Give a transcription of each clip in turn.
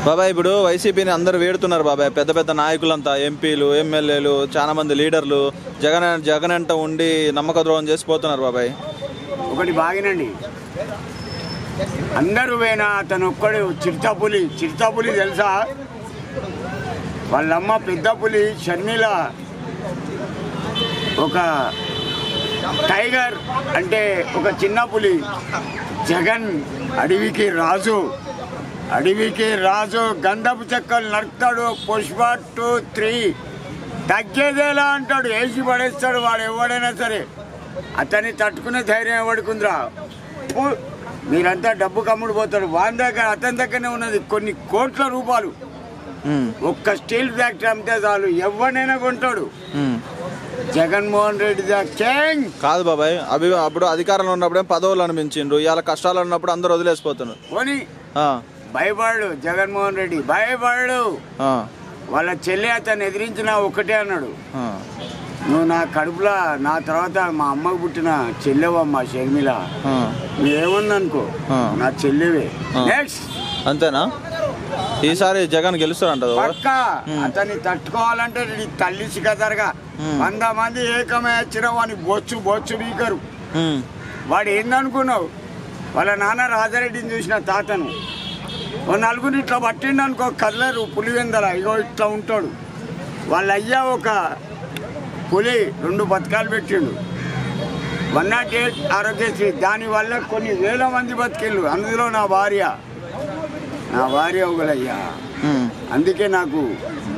బాబాయ్ ఇప్పుడు వైసీపీని అందరూ వేడుతున్నారు బాబాయ్, పెద్ద పెద్ద నాయకులంతా, ఎంపీలు, ఎమ్మెల్యేలు, చాలా మంది లీడర్లు జగన్ అంట ఉండి నమ్మక ద్రోహం చేసిపోతున్నారు బాబాయ్. ఒకటి బాగినండి, అందరూ పోయినా అతను ఒక్కడు చిరుతపులి తెలుసా? వాళ్ళమ్మ పెద్ద పులి షర్మిల ఒక టైగర్ అంటే ఒక చిన్న పులి. జగన్ అడవికి రాజు గంధపు చెక్కలు నరుకుతాడు. పుష్ప 2, 3 తగ్గేదేలా అంటాడు, వేసి పడేస్తాడు. వాడు ఎవడైనా సరే అతన్ని తట్టుకునే ధైర్యం ఎవడుకుందిరా? మీరంతా డబ్బు కమ్ముడు పోతాడు. వాని దగ్గర అతని దగ్గరనే ఉన్నది కొన్ని కోట్ల రూపాయలు. ఒక్క స్టీల్ ఫ్యాక్టరీ అమ్మితే చాలు ఎవరినైనా కొంటాడు. జగన్మోహన్ రెడ్డి కాదు బాబాయ్, అప్పుడు అధికారంలో ఉన్నప్పుడే పదవులు అనిపించిండ్రు, ఇవాళ కష్టాలు ఉన్నప్పుడు అందరూ వదిలేసిపోతున్నారు. పోనీ భయపడు, జగన్మోహన్ రెడ్డి భయపడు. వాళ్ళ చెల్లి అతను ఎదిరించిన ఒకటే అన్నాడు, నువ్వు నా కడుపులా నా తర్వాత మా అమ్మకు పుట్టిన చెల్లెవమ్మా షర్మిల, నువ్వేమన్నా నా చెల్లెవే. నెక్స్ట్ అంతేనా? ఈసారి జగన్ గెలుస్తాడంట పక్క. అతన్ని తట్టుకోవాలంటే తల్లి సిగదరగా 100 మంది ఏకమే వచ్చిన వాడిని బొచ్చు బీకరు. వాడు ఏందనుకున్నావు? వాళ్ళ నాన్న రాజారెడ్డిని చూసిన తాతను ఓ నలుగురిని ఇట్లా పట్టిండు అనుకో, కదలరు. పులివెందల ఇగో ఇట్లా ఉంటాడు. వాళ్ళ అయ్యా ఒక పులి 2 పథకాలు పెట్టిండు. 108 ఆరోగ్యశ్రీ, దానివల్ల కొన్ని వేల మంది బతికిళ్ళు. అందులో నా భార్య ఒకలయ్యా. అందుకే నాకు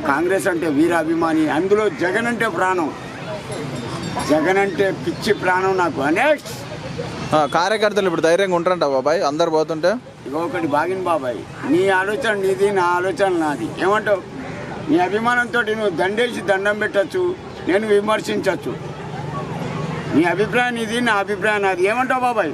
కాంగ్రెస్ అంటే వీరాభిమాని. అందులో జగన్ అంటే ప్రాణం, జగన్ అంటే పిచ్చి ప్రాణం నాకు. నెక్స్ట్ కార్యకర్తలు ఇప్పుడు ధైర్యంగా ఉంటారంట బాబాయ్ అందరు పోతుంటే? ఒకటి బాగిన బాబాయ్, నీ ఆలోచన నీది, నా ఆలోచన నాది. ఏమంటావు? నీ అభిమానంతో నువ్వు దండేసి దండం పెట్టచ్చు, నేను విమర్శించవచ్చు. నీ అభిప్రాయం ఇది, నా అభిప్రాయం నాది. ఏమంటావు బాబాయ్?